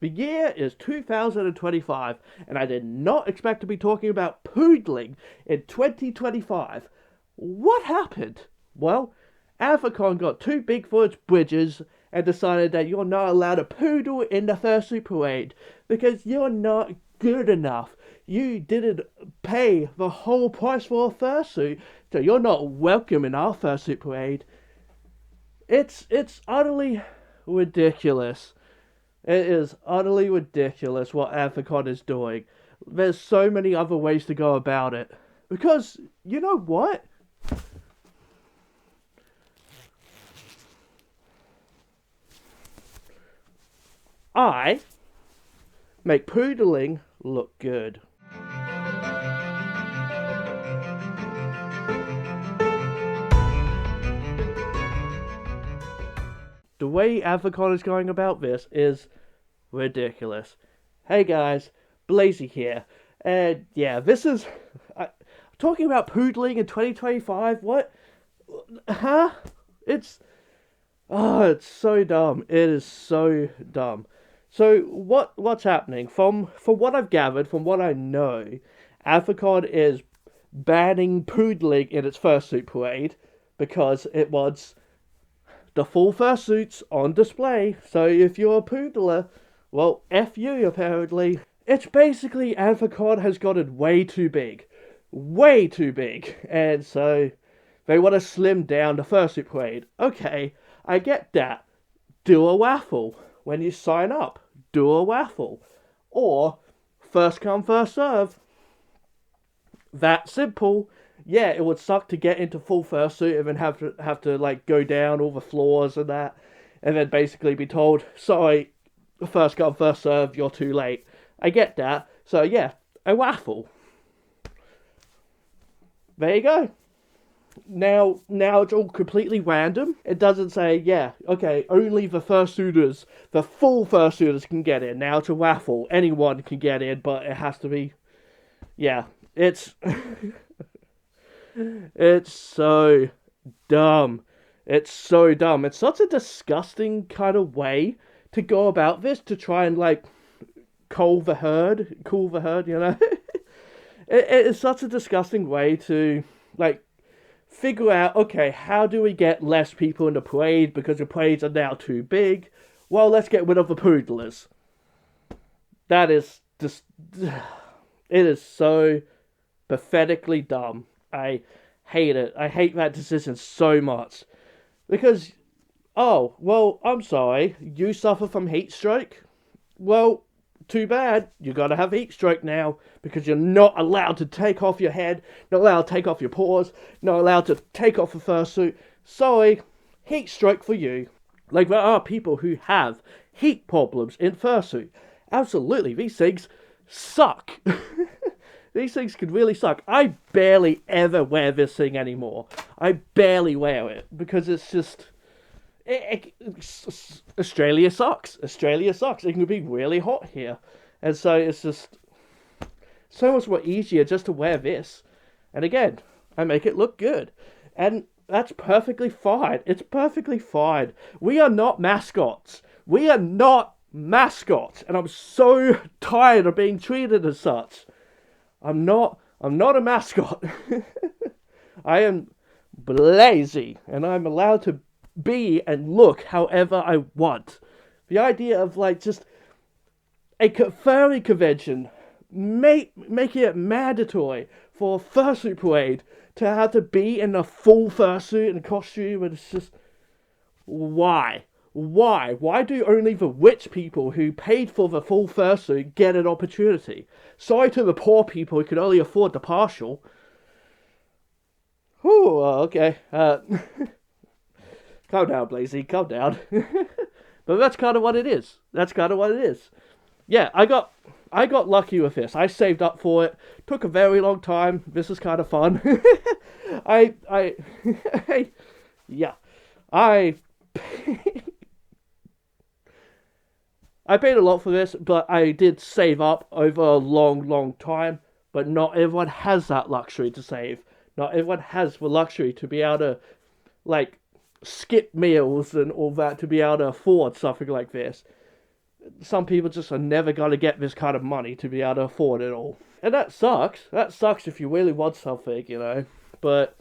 The year is 2025, and I did not expect to be talking about poodling in 2025. What happened? Well, Anthrocon got too big for its bridges and decided that you're not allowed to poodle in the Fursuit parade because you're not good enough. You didn't pay the whole price for a fursuit, so you're not welcome in our Fursuit parade. It's utterly ridiculous. It is utterly ridiculous what Anthrocon is doing. There's so many other ways to go about it. Because, you know what? I make poodling look good. The way Anthrocon is going about this is ridiculous. Hey guys, Blazie here. And yeah, this is... talking about poodling in 2025? What? Huh? It's... oh, it's so dumb. It is so dumb. So, what's happening? From what I've gathered, from what I know, Anthrocon is banning poodling in its fursuit parade because it wants the full fursuits on display. So if you're a poodler, well, F you, apparently. It's basically Anthrocon has gotten way too big. Way too big. And so they want to slim down the fursuit parade. Okay, I get that. Do a raffle. When you sign up, do a raffle. Or, first come, first serve. That simple. Yeah, it would suck to get into full fursuit and then have to like go down all the floors and that, and then basically be told, sorry, first come, first serve, you're too late. I get that. So yeah, a raffle. There you go. Now it's all completely random. It doesn't say, yeah, okay, only the fursuiters, the full fursuiters can get in. Now it's a raffle. Anyone can get in, but it has to be, yeah, it's... it's so dumb. It's so dumb. It's such a disgusting kind of way to go about this, to try and, like, cool the herd, you know? It is such a disgusting way to, like, figure out, okay, how do we get less people in the parade because the parades are now too big? Well, let's get rid of the poodlers. That is just... it is so pathetically dumb. I hate it. I hate that decision so much. Because, oh, well, I'm sorry. You suffer from heat stroke? Well, too bad. You gotta have heat stroke now. Because you're not allowed to take off your head. Not allowed to take off your paws. Not allowed to take off a fursuit. Sorry. Heat stroke for you. Like, there are people who have heat problems in fursuit. Absolutely. These things suck. These things could really suck. I barely ever wear this thing anymore. I barely wear it because it's just... Australia sucks. Australia sucks. It can be really hot here. And so it's just so much more easier just to wear this. And again, I make it look good. And that's perfectly fine. It's perfectly fine. We are not mascots. We are not mascots. And I'm so tired of being treated as such. I'm not a mascot. I am Blazie, and I'm allowed to be and look however I want. The idea of, like, just a furry convention, making it mandatory for a fursuit parade to have to be in a full fursuit and costume, and it's just... why? Why? Why do only the rich people who paid for the full fursuit get an opportunity? Sorry to the poor people who can only afford the partial. Ooh, okay. Calm down, Blazie, calm down. But that's kind of what it is. Yeah, I got lucky with this. I saved up for it. Took a very long time. This is kind of fun. Yeah. I paid a lot for this, but I did save up over a long time. But not everyone has that luxury to save. Not everyone has the luxury to be able to, like, skip meals and all that to be able to afford something like this. some people just are never going to get this kind of money to be able to afford it all. And that sucks. That sucks if you really want something, you know. But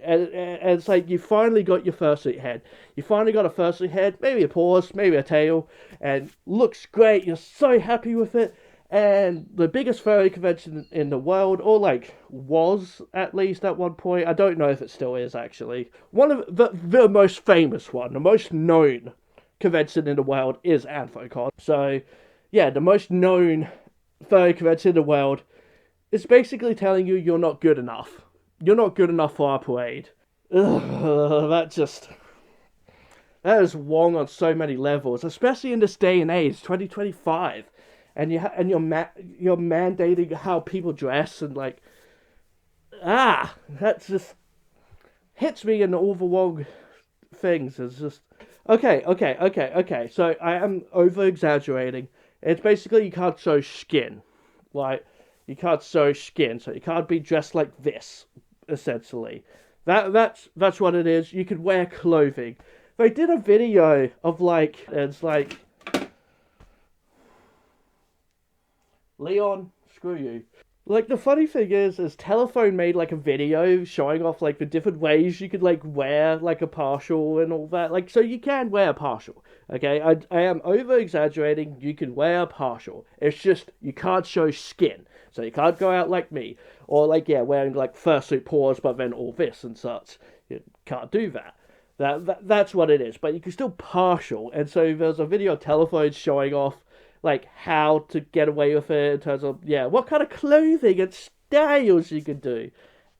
and it's like you finally got your fursuit head. You finally got a fursuit head, maybe a paws, maybe a tail, and looks great. You're so happy with it. And the biggest furry convention in the world, or like was at least at one point, I don't know if it still is actually, one of the most famous one, the most known convention in the world is Anthrocon. So yeah, the most known furry convention in the world is basically telling you you're not good enough. You're not good enough for our parade. Ugh, that is wrong on so many levels, especially in this day and age, 2025. And you're mandating how people dress, and like, that just hits me in all the wrong things. It's just okay. So I am over exaggerating. It's basically you can't show skin, like you can't show skin, so you can't be dressed like this. Essentially, that's what it is. You could wear clothing. They did a video of like it's like. Leon, screw you. Like, the funny thing is Telephone made, like, a video showing off, like, the different ways you could, like, wear, like, a partial and all that. Like, so you can wear a partial, okay? I am over-exaggerating. You can wear a partial. It's just, you can't show skin. So you can't go out like me. Or, like, yeah, wearing, like, fursuit paws, but then all this and such. You can't do that. That's what it is. But you can still partial. And so there's a video of Telephone showing off like how to get away with it in terms of what kind of clothing and styles you can do.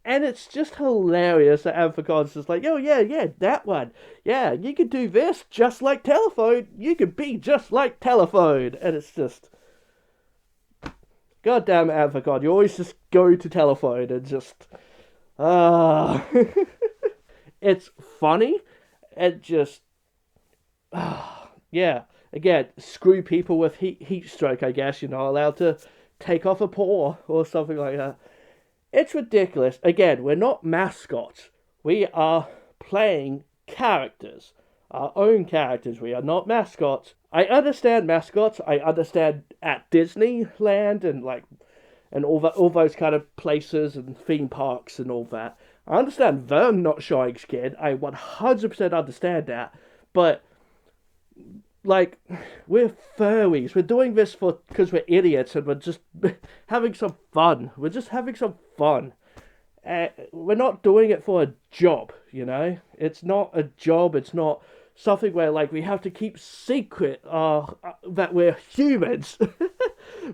And it's just hilarious that Anthrocon's just like, oh yeah, that one. Yeah, you can do this just like Telephone. You can be just like Telephone. And it's just, goddamn Anthrocon, you always just go to Telephone and just, it's funny. It just, yeah. Again, screw people with heat stroke, I guess. You're not allowed to take off a paw or something like that. It's ridiculous. Again, we're not mascots. We are playing characters. Our own characters. We are not mascots. I understand mascots. I understand at Disneyland and all those kind of places and theme parks and all that. I understand them not showing skin. I 100% understand that. But like, we're furries. We're doing this because we're idiots and we're just having some fun. We're just having some fun. We're not doing it for a job, you know? It's not a job. It's not something where, like, we have to keep secret that we're humans.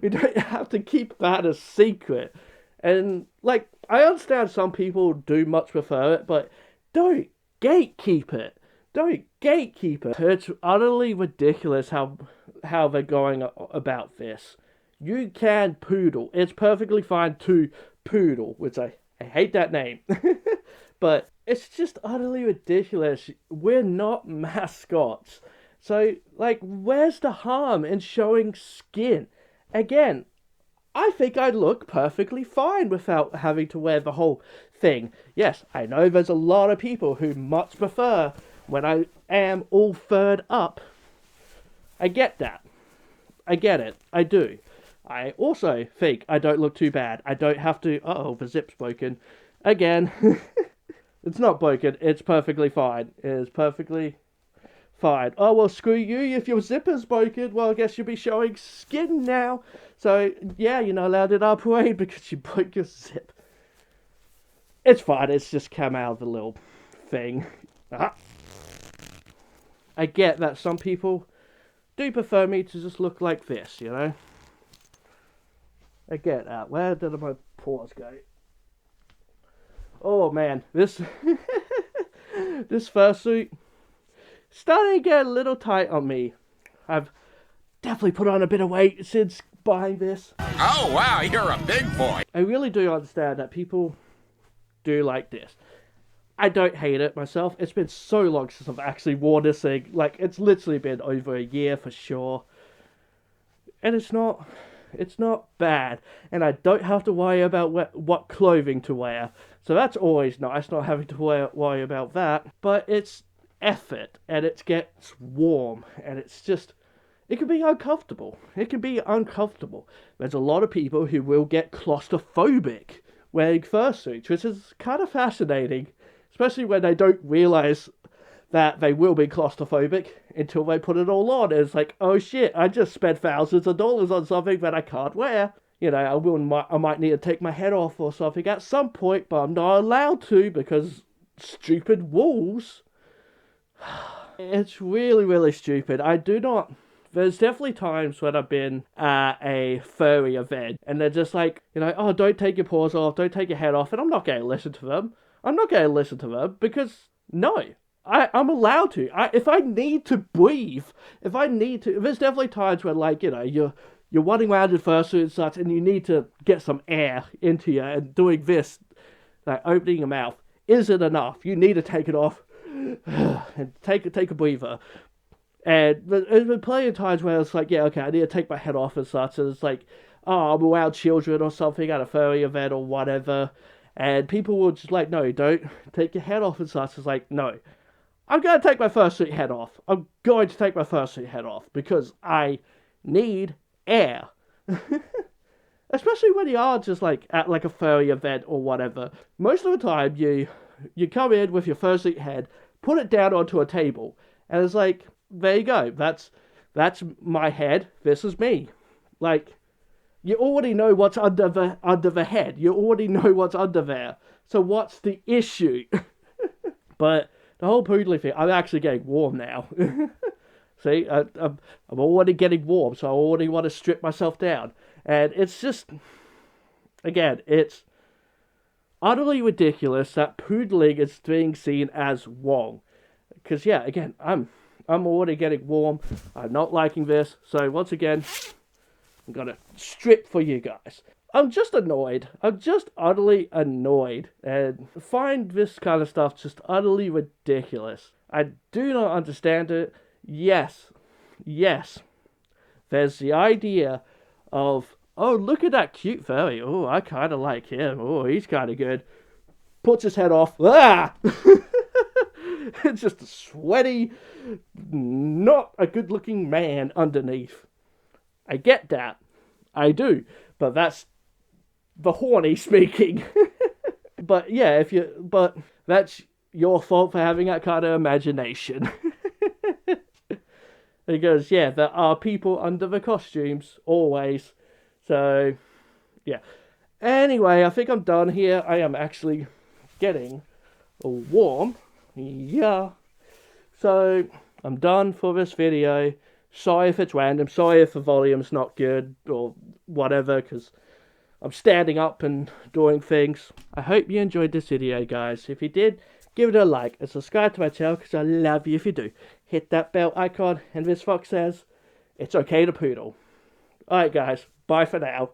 We don't have to keep that a secret. And, like, I understand some people do much prefer it, but don't gatekeep it. Don't gatekeep it. It's utterly ridiculous how they're going about this. You can poodle. It's perfectly fine to poodle, which I hate that name. But it's just utterly ridiculous. We're not mascots. So, like, where's the harm in showing skin? Again, I think I'd look perfectly fine without having to wear the whole thing. Yes, I know there's a lot of people who much prefer when I am all furred up. I get that. I get it. I do. I also think I don't look too bad. I don't have to... Uh-oh, the zip's broken. Again. It's not broken. It's perfectly fine. It is perfectly fine. Oh, well, screw you. If your zipper's broken, well, I guess you'll be showing skin now. So, yeah, you're not allowed in our parade because you broke your zip. It's fine. It's just come out of the little thing. I get that some people do prefer me to just look like this, you know? I get that. Where did my paws go? Oh, man. This fursuit starting to get a little tight on me. I've definitely put on a bit of weight since buying this. Oh, wow, you're a big boy. I really do understand that people do like this. I don't hate it myself. It's been so long since I've actually worn this thing. Like, it's literally been over a year for sure. And it's not bad. And I don't have to worry about what clothing to wear. So that's always nice, not having to worry about that. But it's effort, and it gets warm, and it's just... it can be uncomfortable. It can be uncomfortable. There's a lot of people who will get claustrophobic wearing fursuits, which is kind of fascinating, especially when they don't realize that they will be claustrophobic until they put it all on. It's like, oh shit, I just spent thousands of dollars on something that I can't wear. You know, I might need to take my head off or something at some point, but I'm not allowed to because stupid rules. It's really, really stupid. There's definitely times when I've been at a furry event and they're just like, you know, oh, don't take your paws off, don't take your head off, and I'm not going to listen to them. I'm not going to listen to them because, no. I'm allowed to. If I need to breathe, there's definitely times when, like, you know, you're running around in fursuit and such, and you need to get some air into you, and doing this, like opening your mouth, isn't enough. You need to take it off and take a breather. And there's been plenty of times where it's like, yeah, okay, I need to take my head off and such, and it's like, oh, I'm around children or something at a furry event or whatever, and people will just like, no, don't take your head off and such. It's like, no. I'm going to take my fursuit head off. I'm going to take my fursuit head off because I need air. Especially when you are just like at like a furry event or whatever. Most of the time you come in with your fursuit head, put it down onto a table, and it's like, there you go. That's my head. This is me. Like, you already know what's under the head. You already know what's under there. So what's the issue? But the whole poodling thing, I'm actually getting warm now. See, I'm already getting warm, so I already want to strip myself down. And it's just, again, it's utterly ridiculous that poodling is being seen as wrong. Because, yeah, again, I'm already getting warm. I'm not liking this. So, once again, I'm going to strip for you guys. I'm just annoyed. I'm just utterly annoyed and find this kind of stuff just utterly ridiculous. I do not understand it. Yes, there's the idea of, oh, look at that cute furry. Oh, I kind of like him. Oh, he's kind of good. Puts his head off. Ah! It's just a sweaty, not a good looking man underneath. I get that. I do. But that's the horny speaking. But yeah, but that's your fault for having that kind of imagination. Because yeah, there are people under the costumes, always. So, yeah. Anyway, I think I'm done here. I am actually getting warm. Yeah. So, I'm done for this video. Sorry if it's random. Sorry if the volume's not good or whatever, because I'm standing up and doing things. I hope you enjoyed this video, guys. If you did, give it a like and subscribe to my channel, because I love you if you do. Hit that bell icon, and VitoFox says, it's okay to poodle. Alright, guys. Bye for now.